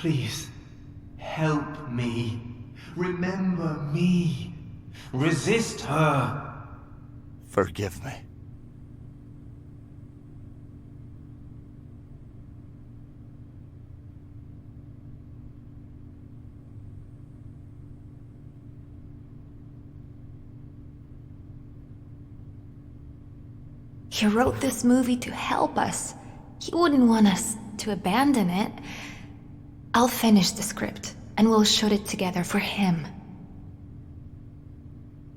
Please, help me. Remember me. Resist her. Forgive me. He wrote this movie to help us. He wouldn't want us to abandon it. I'll finish the script, and we'll shoot it together for him.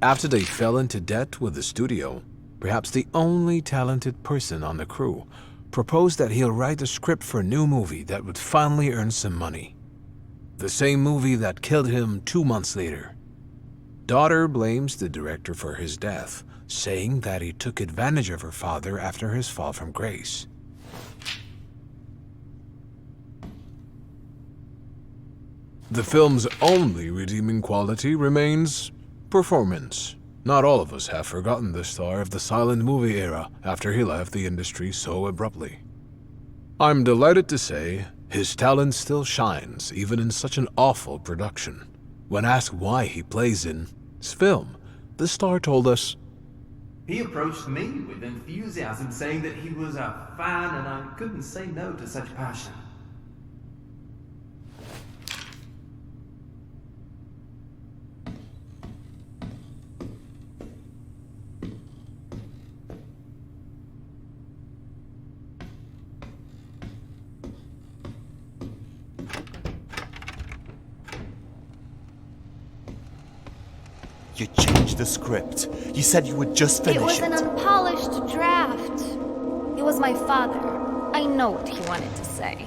After they fell into debt with the studio, perhaps the only talented person on the crew proposed that he'll write a script for a new movie that would finally earn some money. The same movie that killed him 2 months later. Daughter blames the director for his death, saying that he took advantage of her father after his fall from grace. The film's only redeeming quality remains performance. Not all of us have forgotten the star of the silent movie era after he left the industry so abruptly. I'm delighted to say his talent still shines even in such an awful production. When asked why he plays in his film, the star told us, He approached me with enthusiasm, saying that he was a fan and I couldn't say no to such passion. You changed the script. You said you would just finish it. It was an unpolished draft. It was my father. I know what he wanted to say.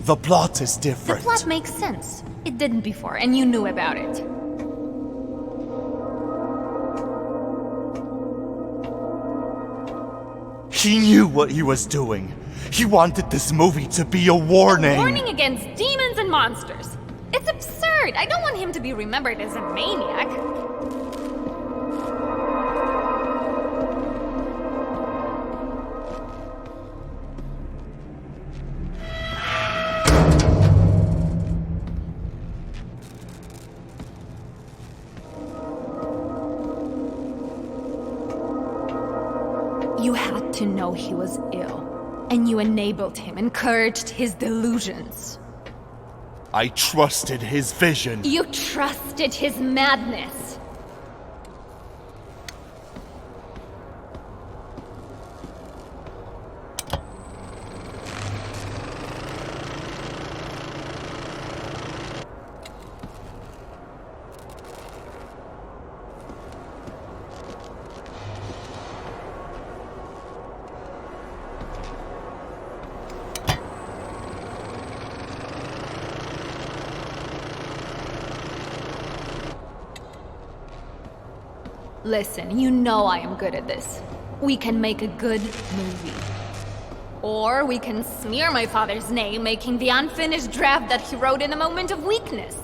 The plot is The different. plot makes sense. It didn't before, and you knew about it. He knew what he was doing. He wanted this movie to be a warning. A warning against demons and monsters. It's absurd. I don't want him to be remembered as a maniac. You had to know he was ill, and you enabled him, encouraged his delusions. I trusted his vision. You trusted his madness. Listen, you know I am good at this. We can make a good movie. Or we can smear my father's name, making the unfinished draft that he wrote in a moment of weakness.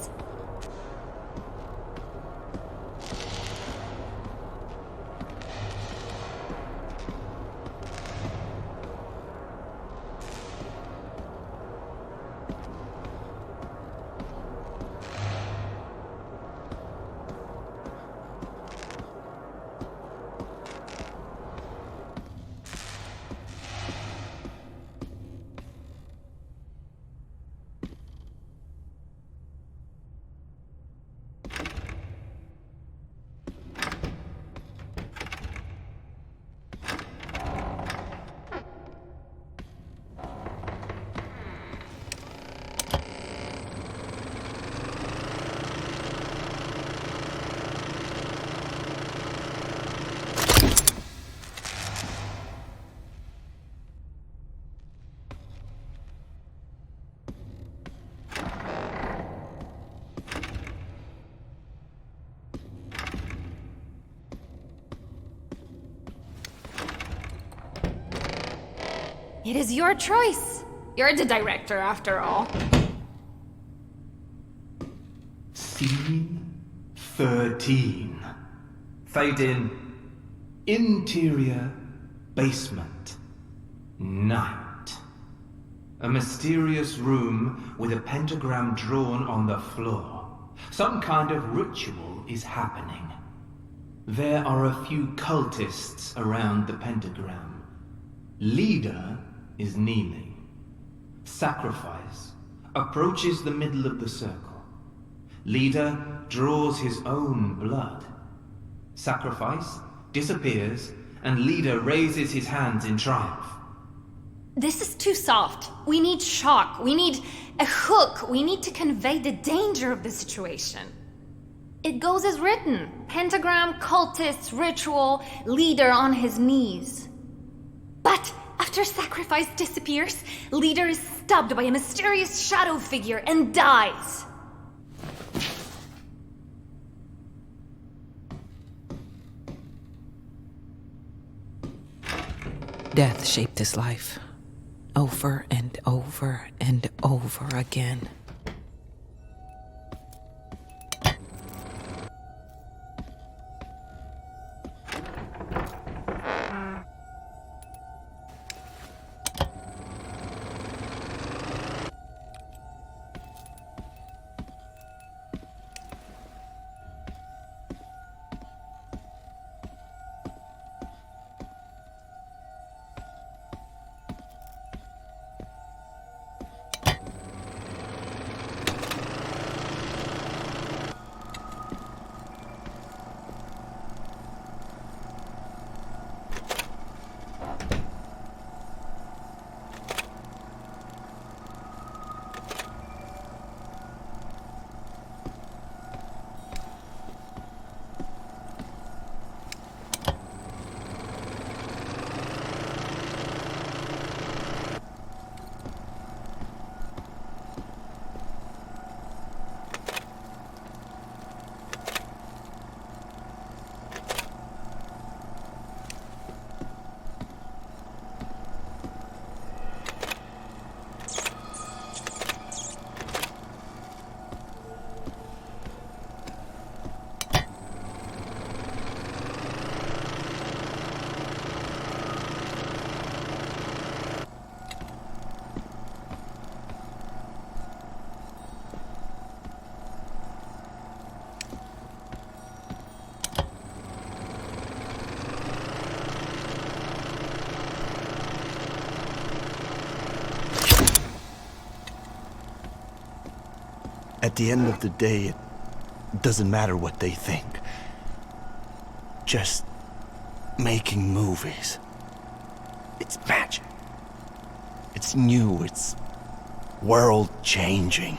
It is your choice. You're the director, after all. Scene 13. Fade in. Interior basement. Night. A mysterious room with a pentagram drawn on the floor. Some kind of ritual is happening. There are a few cultists around the pentagram. Leader is kneeling. Sacrifice approaches the middle of the circle. Leader draws his own blood. Sacrifice disappears, and Leader raises his hands in triumph. This is too soft. We need shock. We need a hook. We need to convey the danger of the situation. It goes as written. Pentagram, cultists, ritual, Leader on his knees. But after Sacrifice disappears, Leader is stabbed by a mysterious shadow figure and dies. Death shaped his life, over and over and over again. At the end of the day, it doesn't matter what they think. Just making movies. It's magic. It's new, it's world-changing.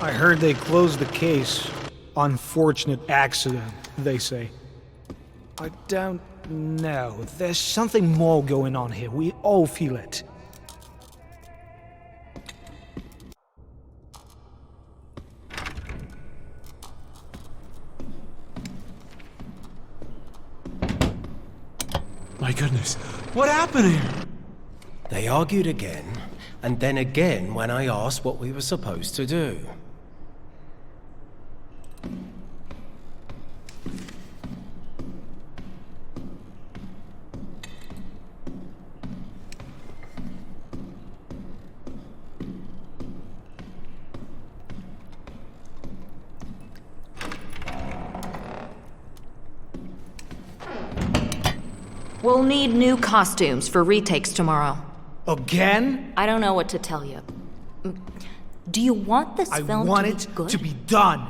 I heard they closed the case. Unfortunate accident, they say. I don't know. There's something more going on here. We all feel it. My goodness, what happened here? They argued again, and then again when I asked what we were supposed to do. We'll need new costumes for retakes tomorrow. Again? I don't know what to tell you. Do you want this I film want to it be good? to be done.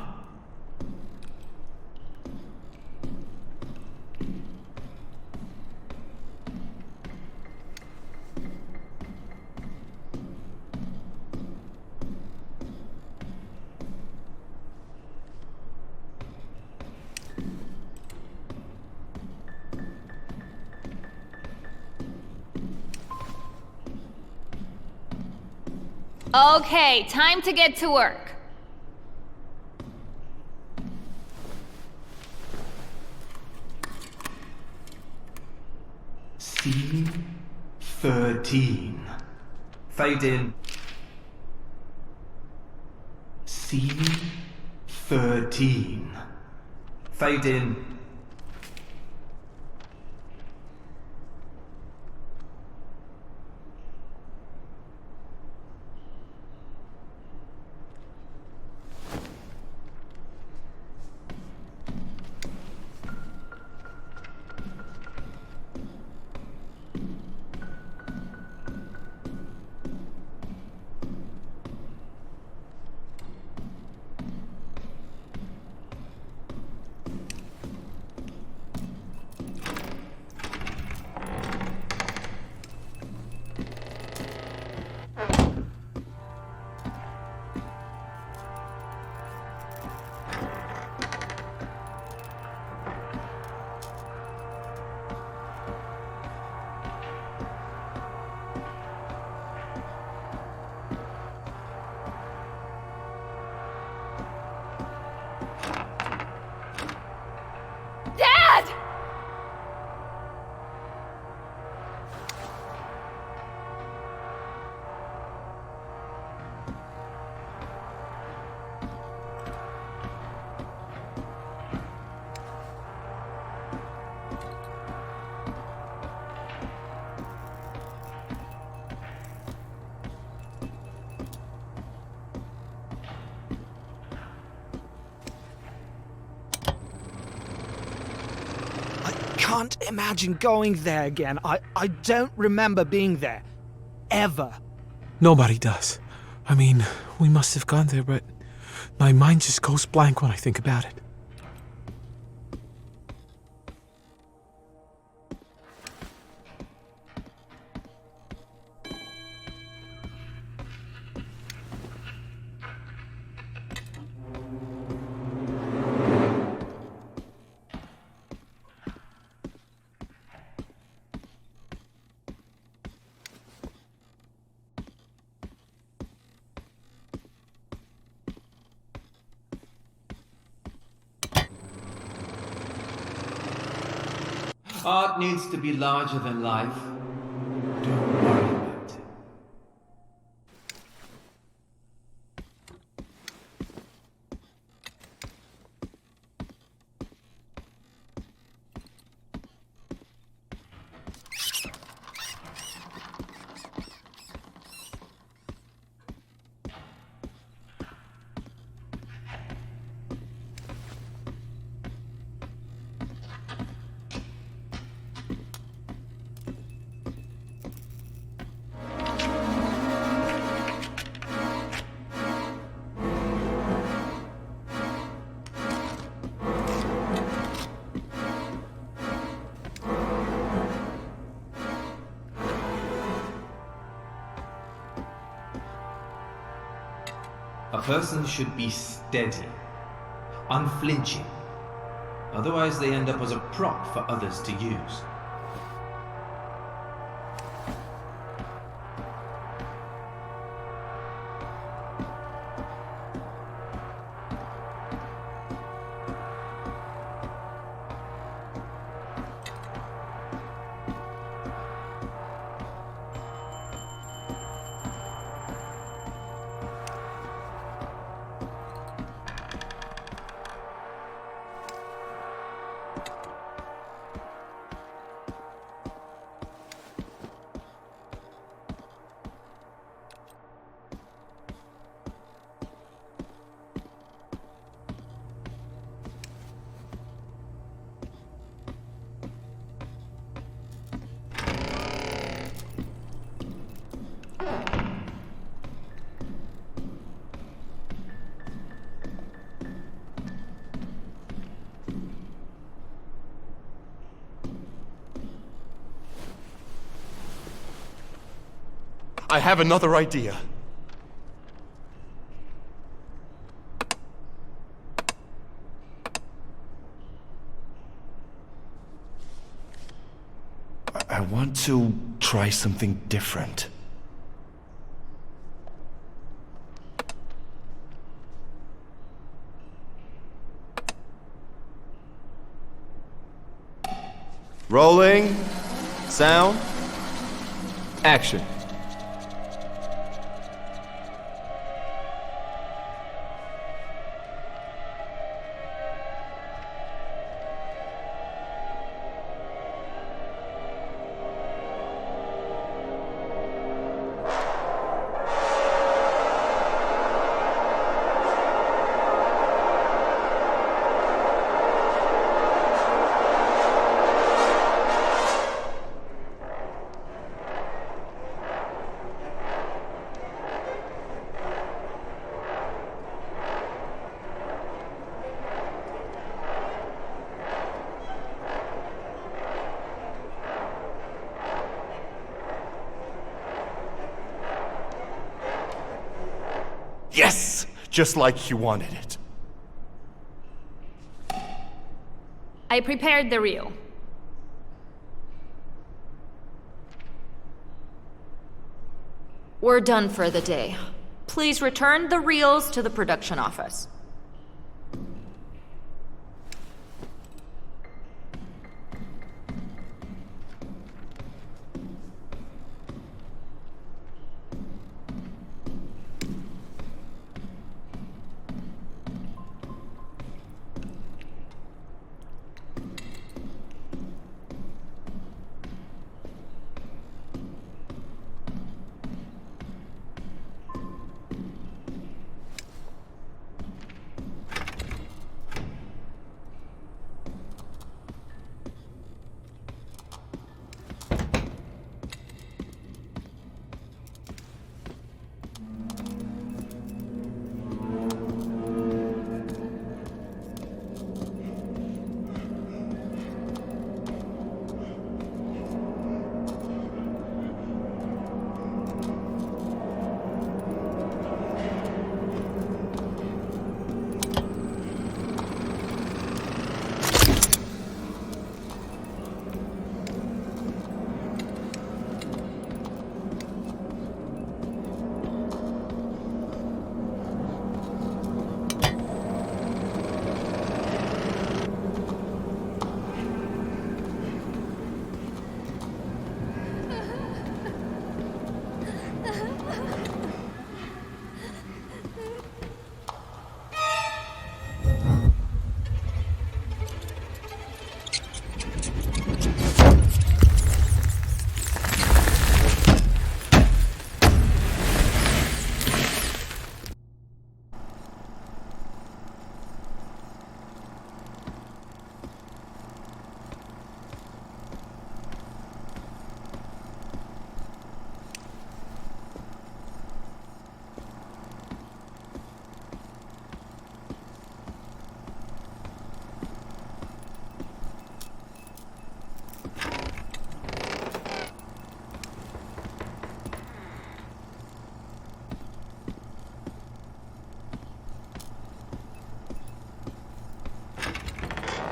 Okay, time to get to work. Scene 13. Fade in. Scene 13. Fade in. Dad! I can't imagine going there again. I don't remember being there. Ever. Nobody does. I mean, we must have gone there, but my mind just goes blank when I think about it. Art needs to be larger than life. Don't worry about it. A person should be steady, unflinching. Otherwise they end up as a prop for others to use. I have another idea. I want to try something different. Rolling. Sound. Action. Yes! Just like you wanted it. I prepared the reel. We're done for the day. Please return the reels to the production office.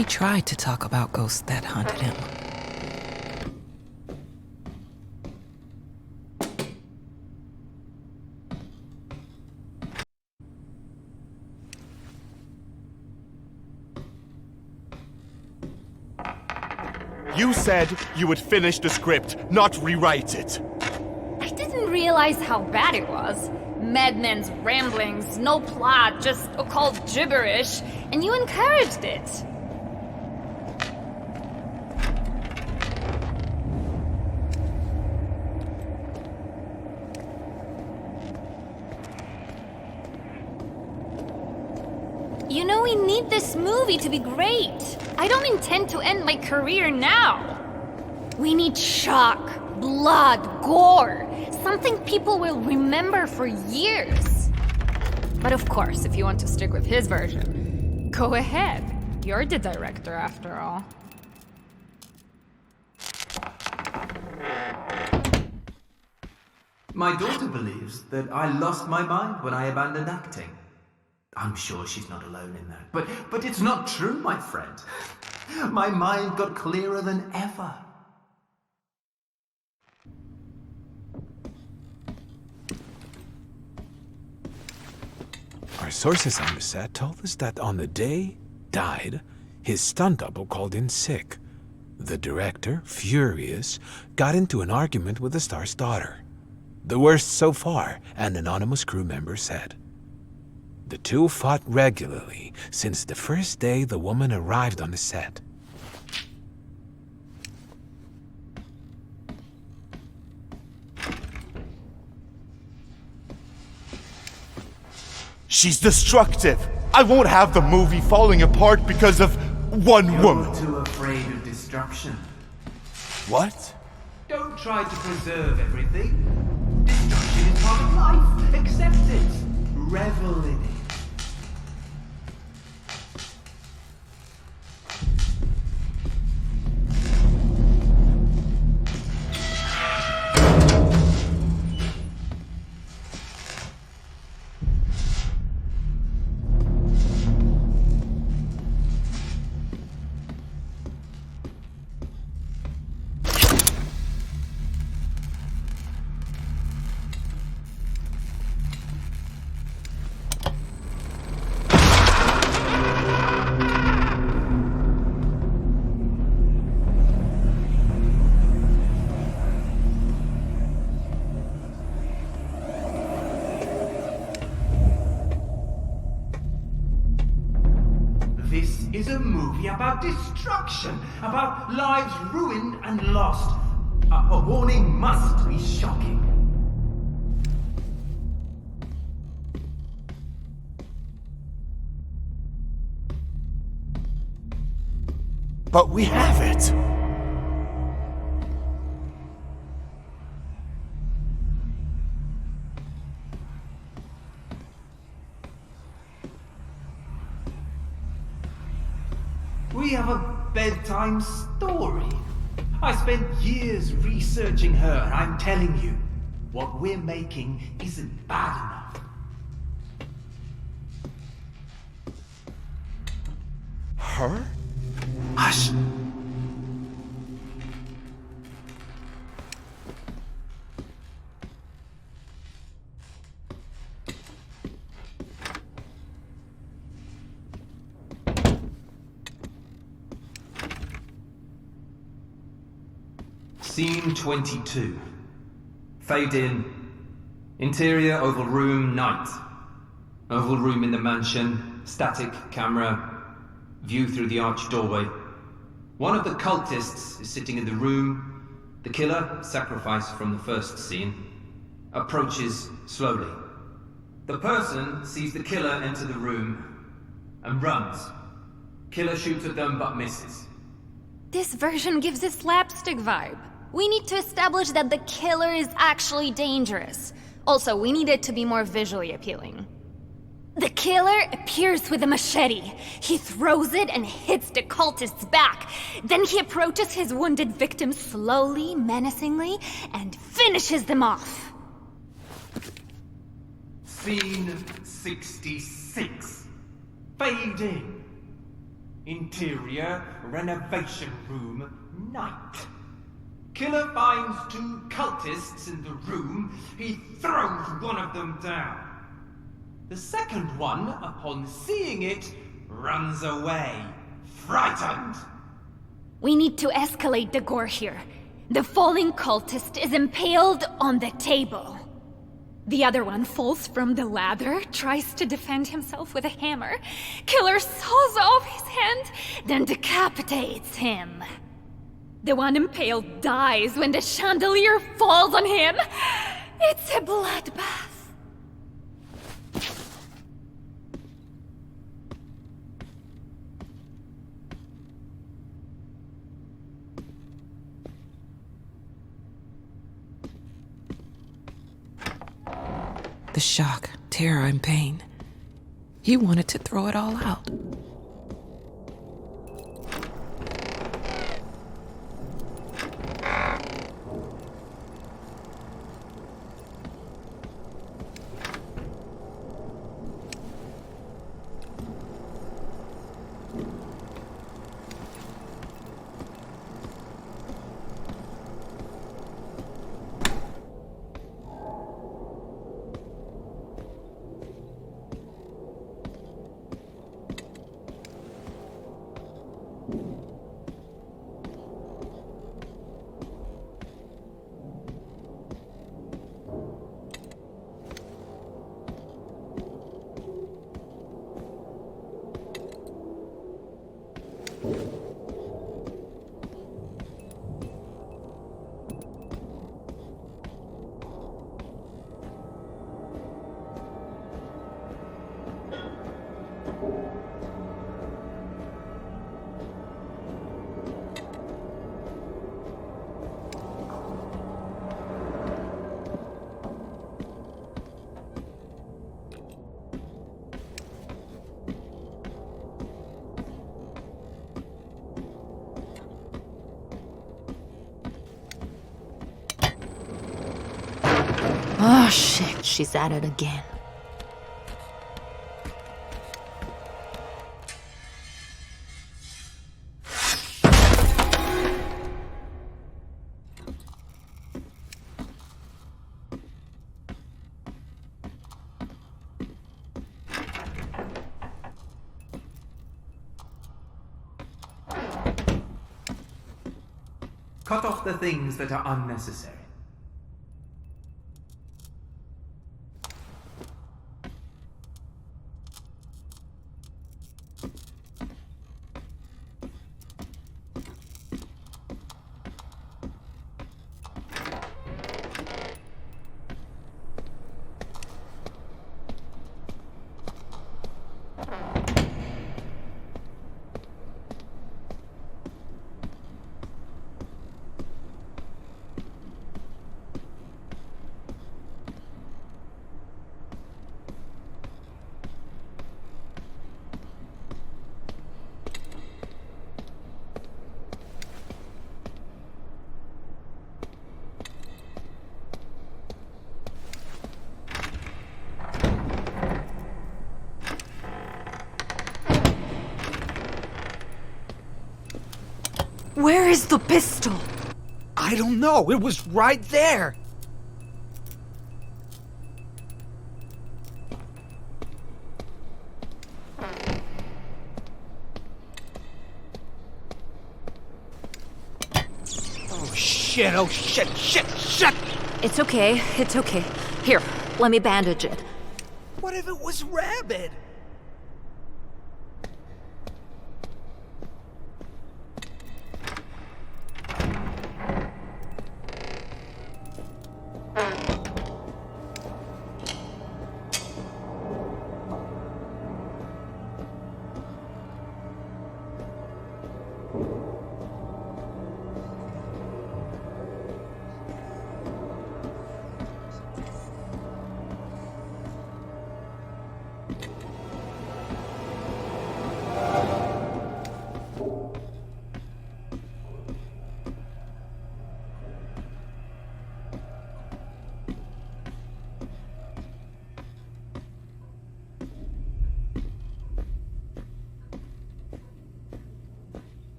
He tried to talk about ghosts that haunted him. You said you would finish the script, not rewrite it. I didn't realize how bad it was. Madmen's ramblings, no plot, just occult gibberish, and you encouraged it. You know, we need this movie to be great. I don't intend to end my career now. We need shock, blood, gore. Something people will remember for years. But of course, if you want to stick with his version, go ahead. You're the director after all. My daughter believes that I lost my mind when I abandoned acting. I'm sure she's not alone in that. But it's not true, my friend. My mind got clearer than ever. Our sources on the set told us that on the day died, his stunt double called in sick. The director, furious, got into an argument with the star's daughter. The worst so far, an anonymous crew member said. The two fought regularly since the first day the woman arrived on the set. She's destructive. I won't have the movie falling apart because of one woman. You're too afraid of destruction. What? Don't try to preserve everything. Destruction is part of life. Accept it. Revel in it. This is a movie about destruction, about lives ruined and lost. A warning must be shocking. But we have it. We have a bedtime story. I spent years researching her, and I'm telling you, what we're making isn't bad enough. Her? Hush! Scene 22. Fade in. Interior, oval room, night. Oval room in the mansion, static camera, view through the arched doorway. One of the cultists is sitting in the room. The killer, sacrificed from the first scene, approaches slowly. The person sees the killer enter the room and runs. Killer shoots at them but misses. This version gives a slapstick vibe. We need to establish that the killer is actually dangerous. Also, we need it to be more visually appealing. The killer appears with a machete. He throws it and hits the cultist's back. Then he approaches his wounded victim slowly, menacingly, and finishes them off. Scene 66. Fade in. Interior, renovation room, night. Killer finds two cultists in the room. He throws one of them down. The second one, upon seeing it, runs away, frightened. We need to escalate the gore here. The falling cultist is impaled on the table. The other one falls from the ladder, tries to defend himself with a hammer. Killer saws off his hand, then decapitates him. The one impaled dies when the chandelier falls on him. It's a bloodbath. The shock, terror, and pain. He wanted to throw it all out. Oh shit, she's at it again. Cut off the things that are unnecessary. Where is the pistol? I don't know. It was right there. Oh shit, oh shit, shit, shit! It's okay, it's okay. Here, let me bandage it. What if it was Rabbit?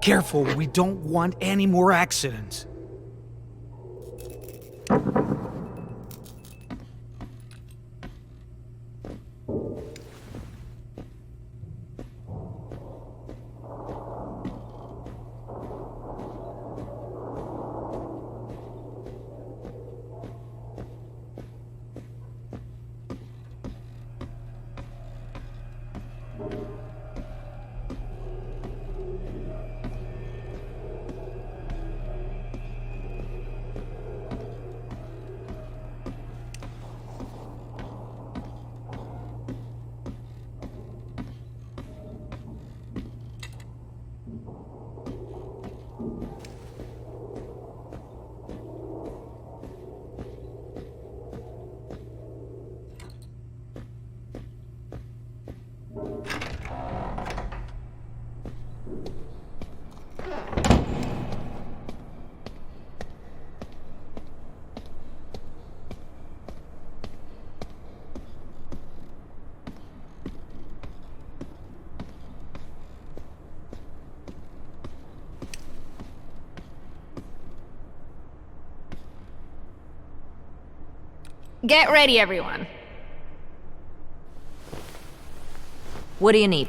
Careful, we don't want any more accidents. Get ready, everyone. What do you need?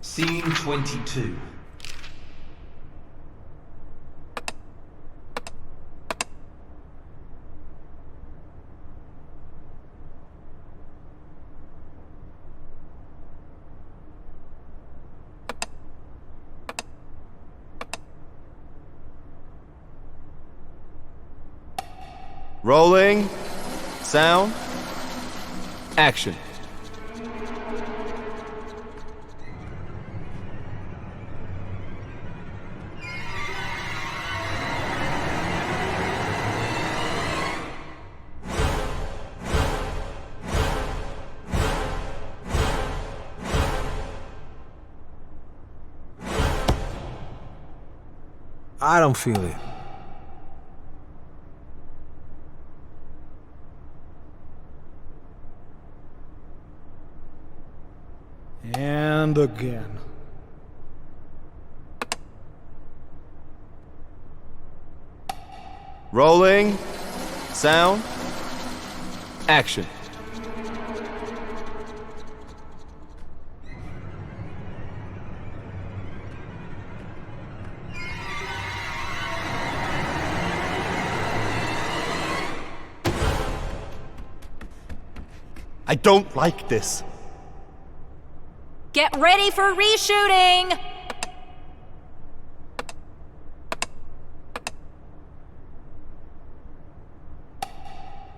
Scene 22. Rolling. Sound. Action. I don't feel it. And again. Rolling. Sound. Action. I don't like this. Get ready for reshooting!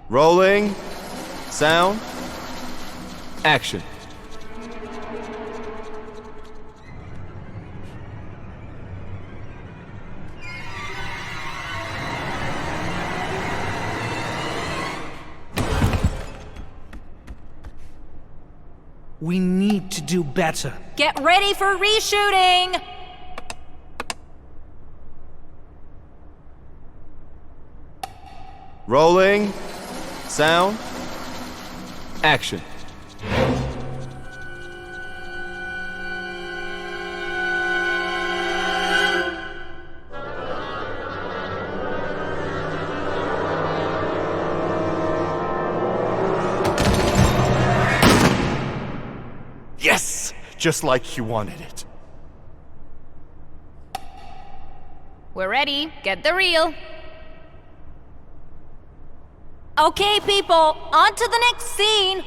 Rolling. Sound. Action. We need to do better. Get ready for reshooting! Rolling. Sound. Action. Yes! Just like you wanted it. We're ready. Get the reel. Okay, people, on to the next scene!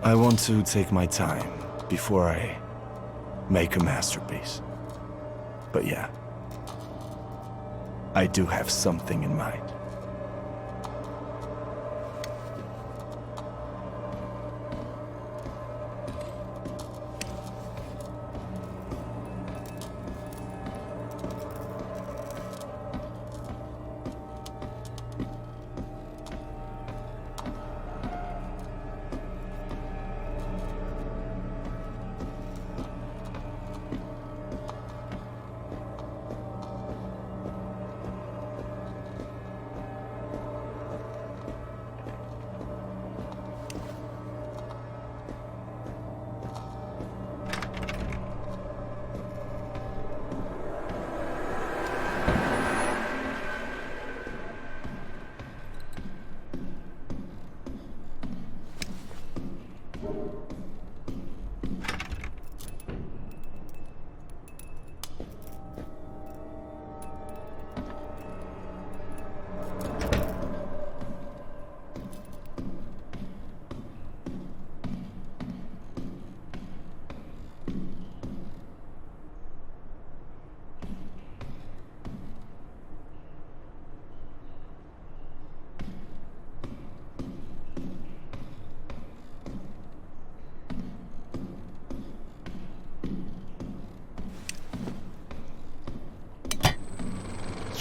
I want to take my time before I make a masterpiece. But yeah, I do have something in mind.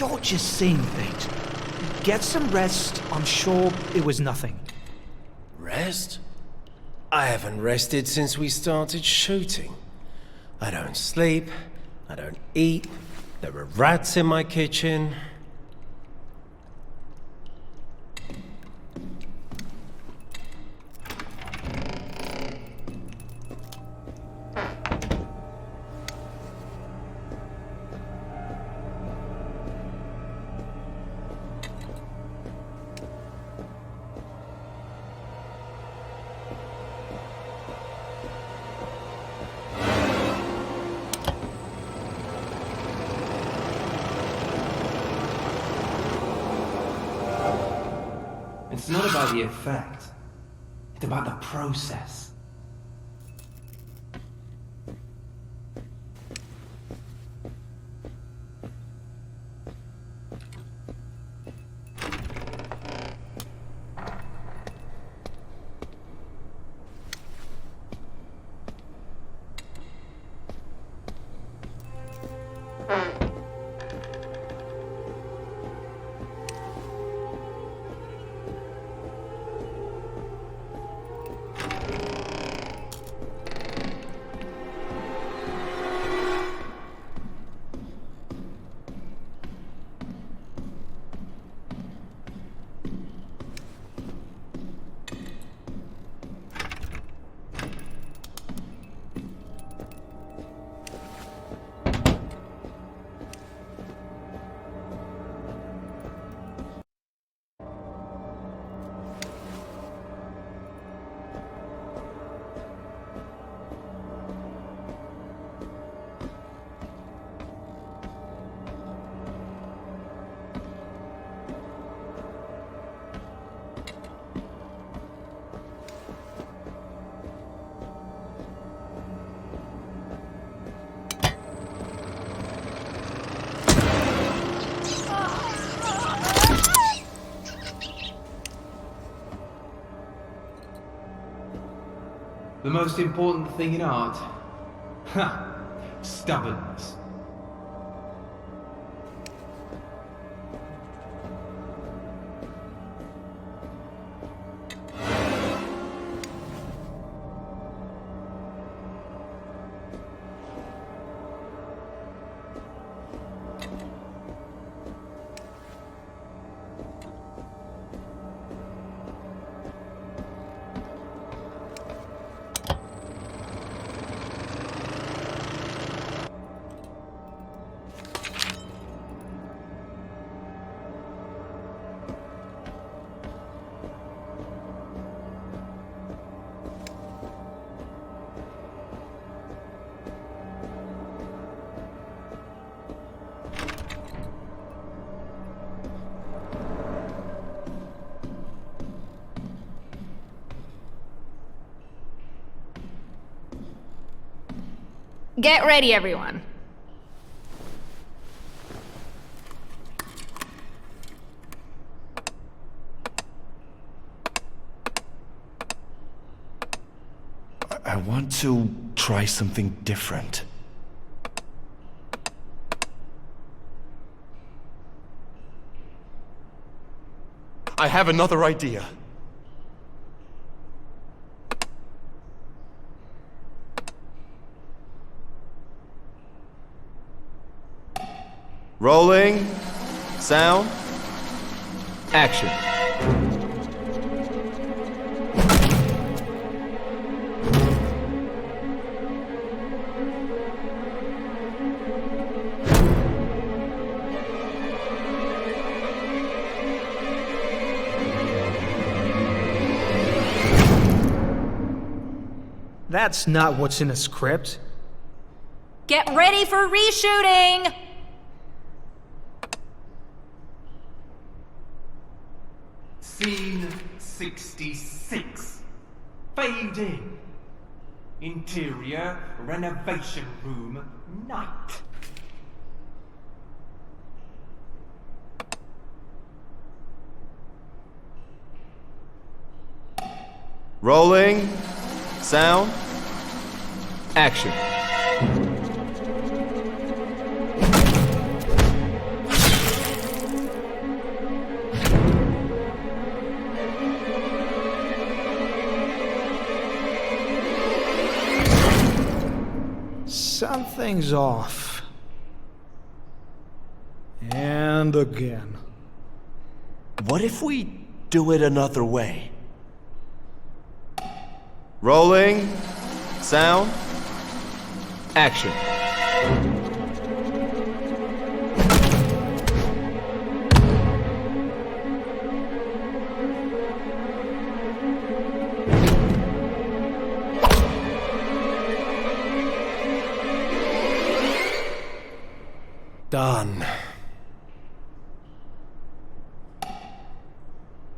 You're just saying things. Get some rest. I'm sure it was nothing. Rest? I haven't rested since we started shooting. I don't sleep, I don't eat, there are rats in my kitchen. It's not about the effect. It's about the process. The most important thing in art? Ha! Stubbornness. Get ready, everyone. I want to try something different. I have another idea. Rolling. Sound. Action. That's not what's in a script. Get ready for reshooting! Scene 66. Fade in. Interior renovation room, night. Rolling. Sound. Action. Something's off. And again. What if we do it another way? Rolling. Sound. Action. Done.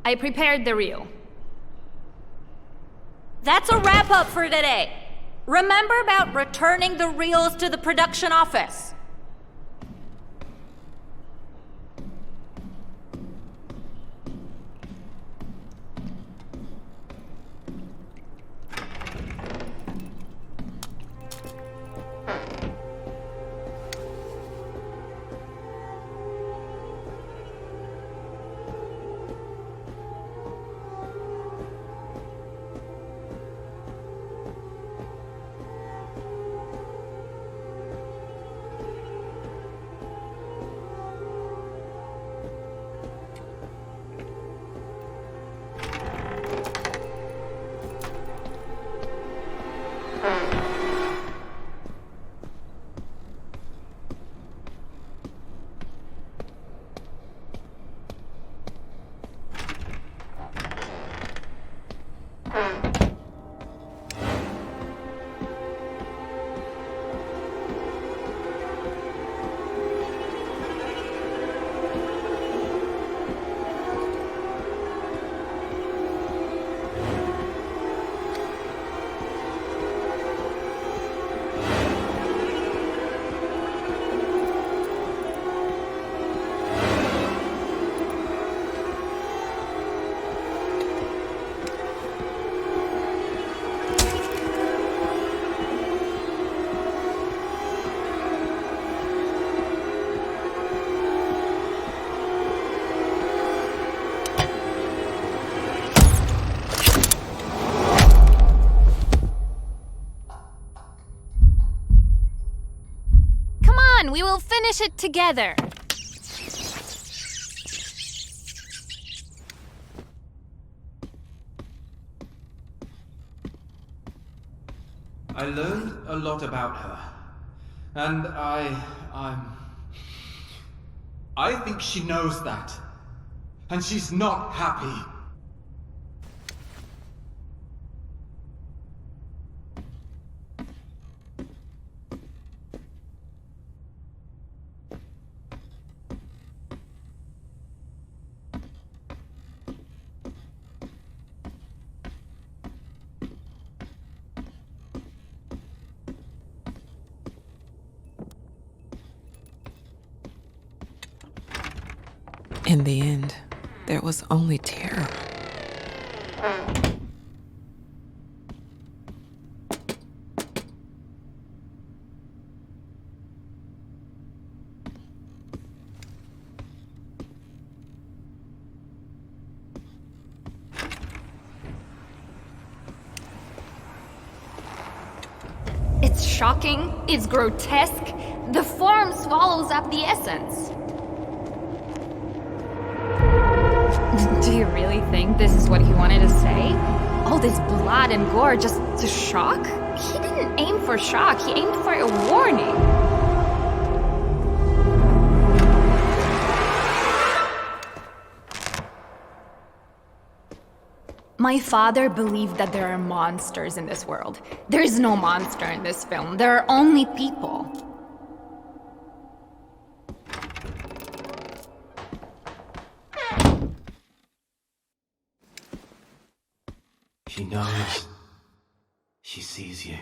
I prepared the reel. That's a wrap up for today. Remember about returning the reels to the production office. We will finish it together. I learned a lot about her. And I think she knows that. And she's not happy. In the end, there was only terror. It's shocking, it's grotesque. The form swallows up the essence. Do you really think this is what he wanted to say? All this blood and gore just to shock? He didn't aim for shock, he aimed for a warning. My father believed that there are monsters in this world. There is no monster in this film. There are only people. She knows. She sees you.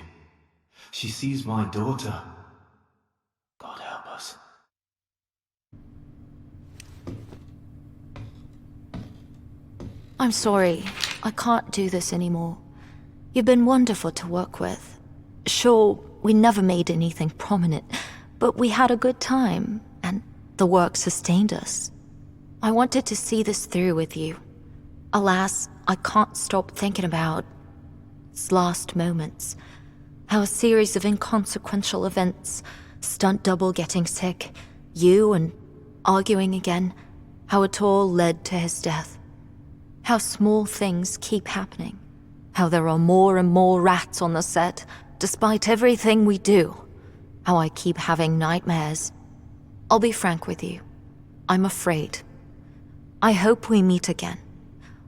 She sees my daughter. God help us. I'm sorry. I can't do this anymore. You've been wonderful to work with. Sure, we never made anything prominent, but we had a good time, and the work sustained us. I wanted to see this through with you. Alas, I can't stop thinking about its last moments. How a series of inconsequential events, stunt double getting sick, you and arguing again, how it all led to his death. How small things keep happening. How there are more and more rats on the set, despite everything we do. How I keep having nightmares. I'll be frank with you. I'm afraid. I hope we meet again.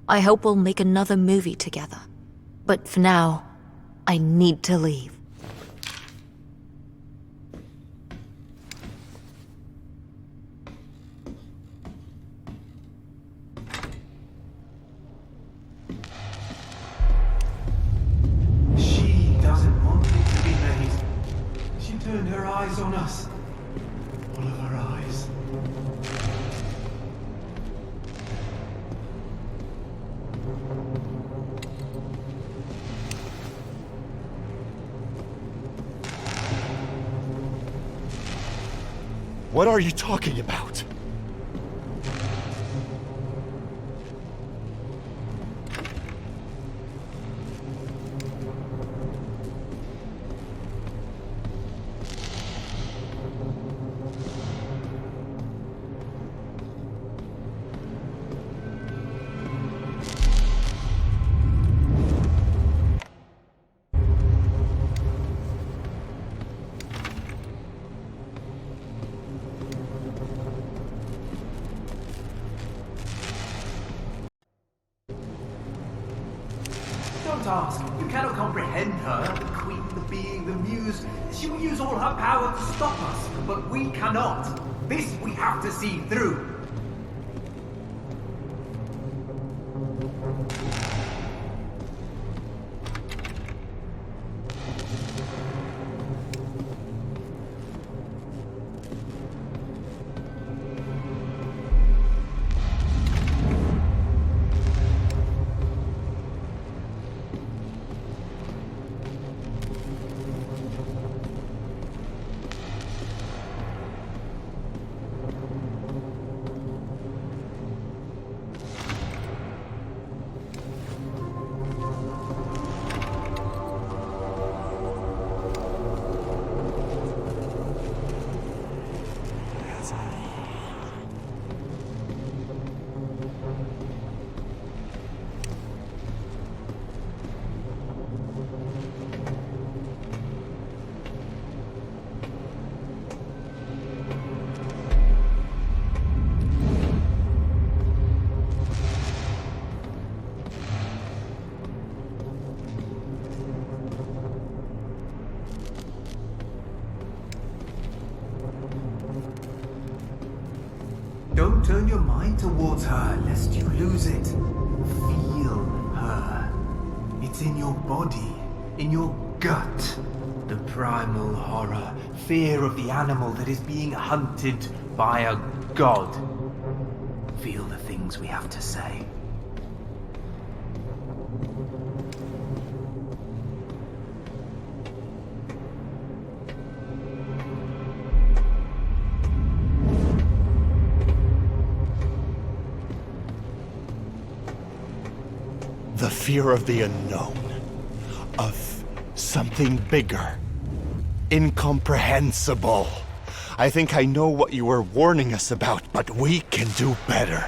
I hope we'll make another movie together. But for now, I need to leave. She doesn't want it to be made. She turned her eyes on us. All of her eyes. What are you talking about? Don't ask. You cannot comprehend her. The queen, the being, the muse. She will use all her power to stop us, but we cannot. This we have to see through. Don't turn your mind towards her, lest you lose it. Feel her. It's in your body, in your gut. The primal horror, fear of the animal that is being hunted by a god. Feel the things we have to say. The fear of the unknown. Of something bigger. Incomprehensible. I think I know what you were warning us about, but we can do better.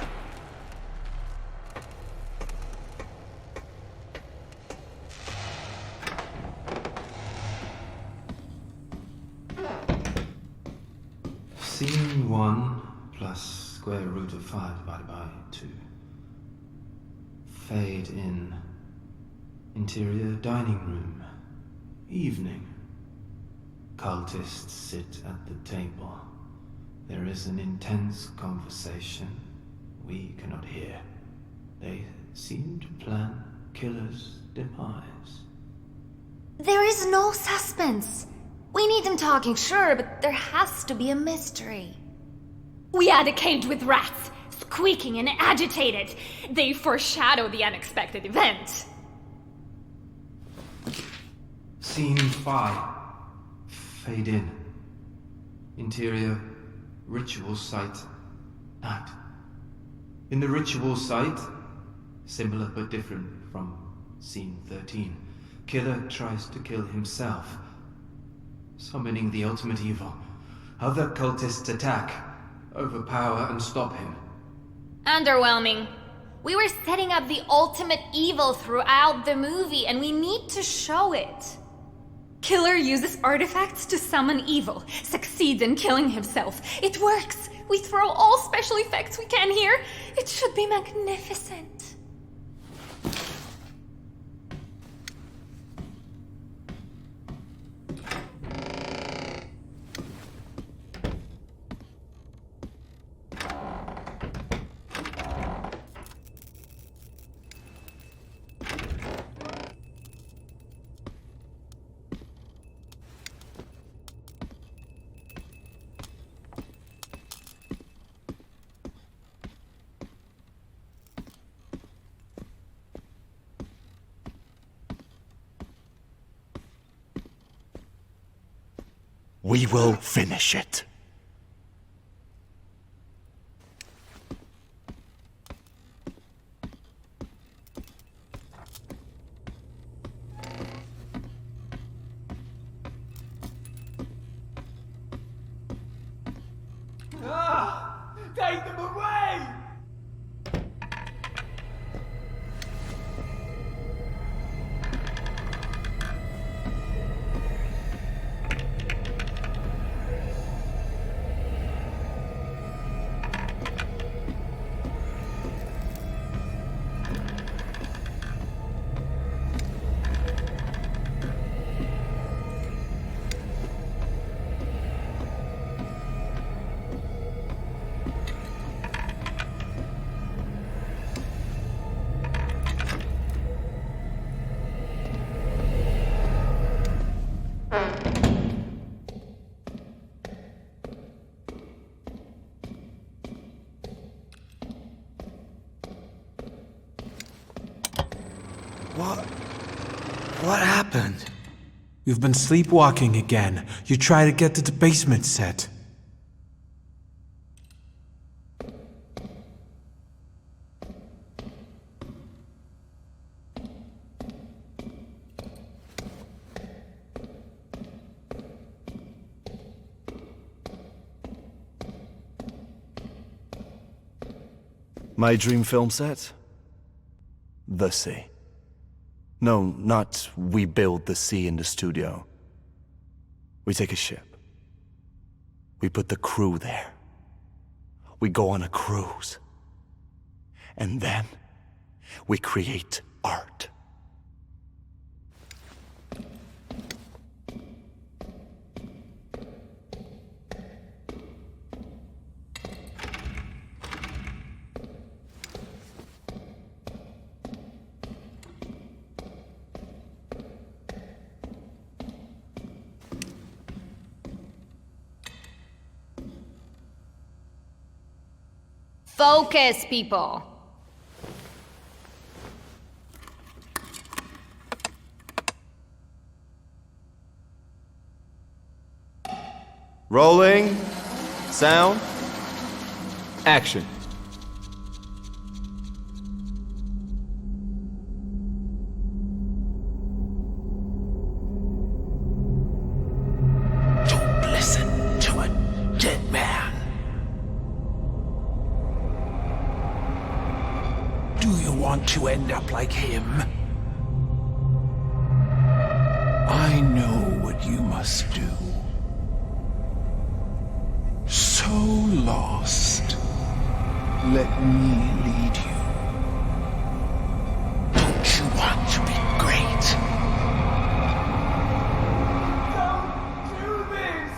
Scene 1 plus square root of 5 divided by 2. Fade in. Interior dining room. Evening. Cultists sit at the table. There is an intense conversation we cannot hear. They seem to plan killer's demise. There is no suspense. We need them talking, sure, but there has to be a mystery. We had a cage with rats, squeaking and agitated. They foreshadow the unexpected event. Scene 5. Fade in. Interior, ritual site, night. In the ritual site, similar but different from scene 13, killer tries to kill himself, summoning the ultimate evil. Other cultists attack, overpower and stop him. Underwhelming. We were setting up the ultimate evil throughout the movie, and we need to show it. Killer uses artifacts to summon evil, succeeds in killing himself. It works! We throw all special effects we can here. It should be magnificent. We will finish it. Take them away! What happened? You've been sleepwalking again. You try to get to the basement set. My dream film set? The sea. No, not we build the sea in the studio. We take a ship. We put the crew there. We go on a cruise. And then we create art. Focus, people. Rolling. Sound. Action. Don't listen to a dead man. Do you want to end up like him? I know what you must do. So lost. Let me lead you. Don't you want to be great? Don't do this!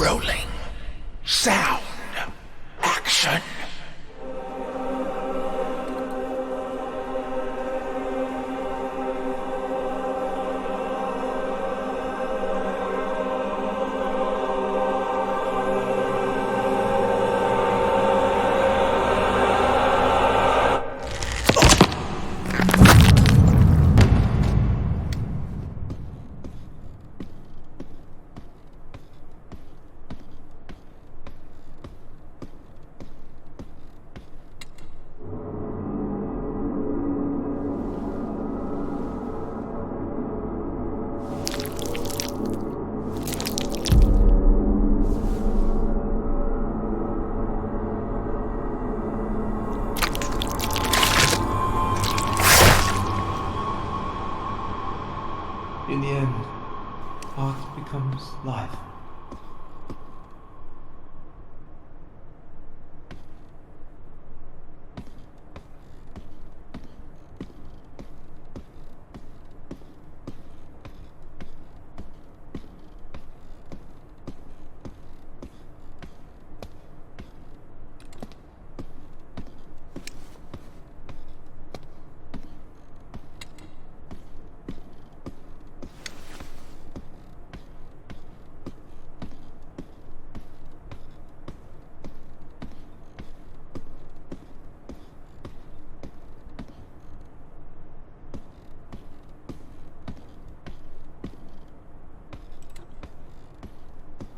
Rolling. Sound. Action. In the end, art becomes life.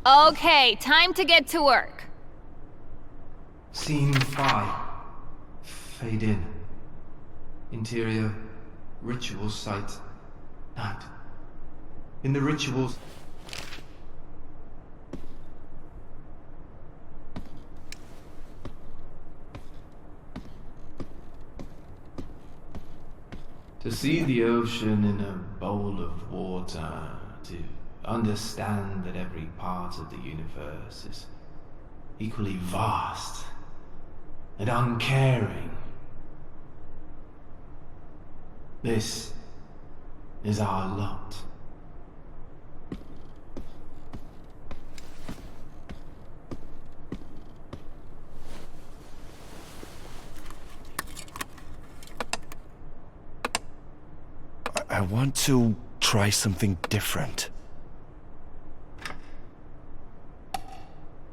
Okay, time to get to work. Scene 5. Fade in. Interior, ritual site, night. In the rituals... To see the ocean in a bowl of water, to understand that every part of the universe is equally vast and uncaring. This is our lot. I want to try something different.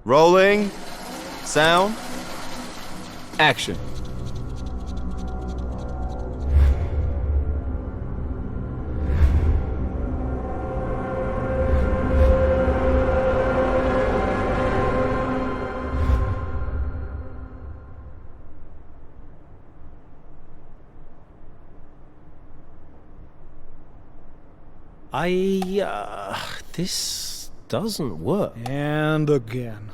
Rolling. Sound. Action. This doesn't work. And again.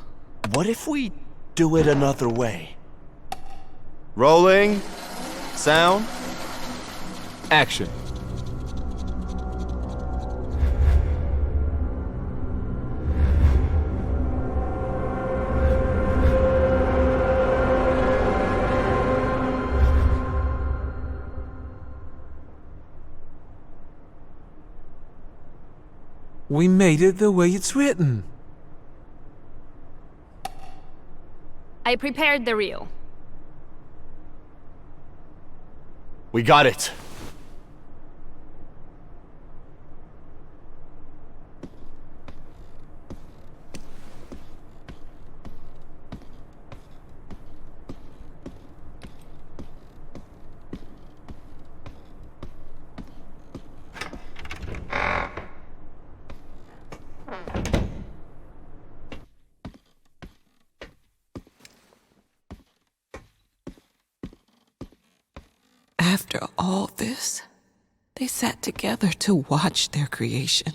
What if we do it another way? Rolling. Sound. Action. We made it the way it's written. I prepared the reel. We got it. After all this, they sat together to watch their creation.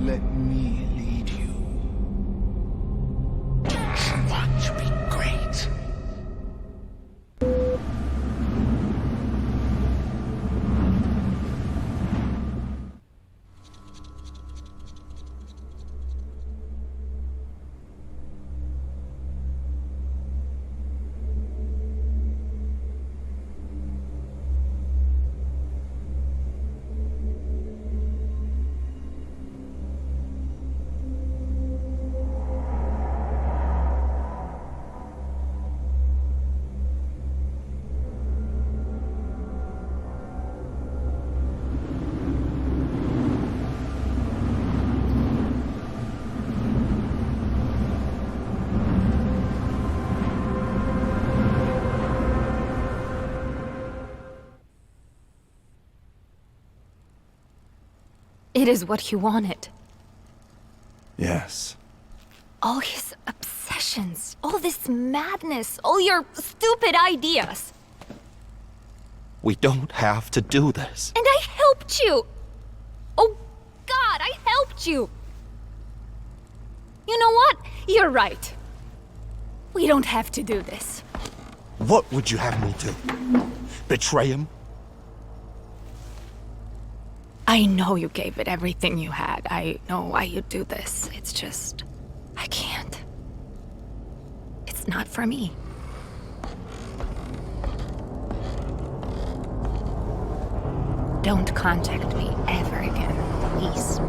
Let me lead you. Don't you want to be great? It is what he wanted. Yes. All his obsessions, all this madness, all your stupid ideas. We don't have to do this. And I helped you! Oh, God, I helped you! You know what? You're right. We don't have to do this. What would you have me do? Betray him? I know you gave it everything you had. I know why you do this. It's just... I can't. It's not for me. Don't contact me ever again, please.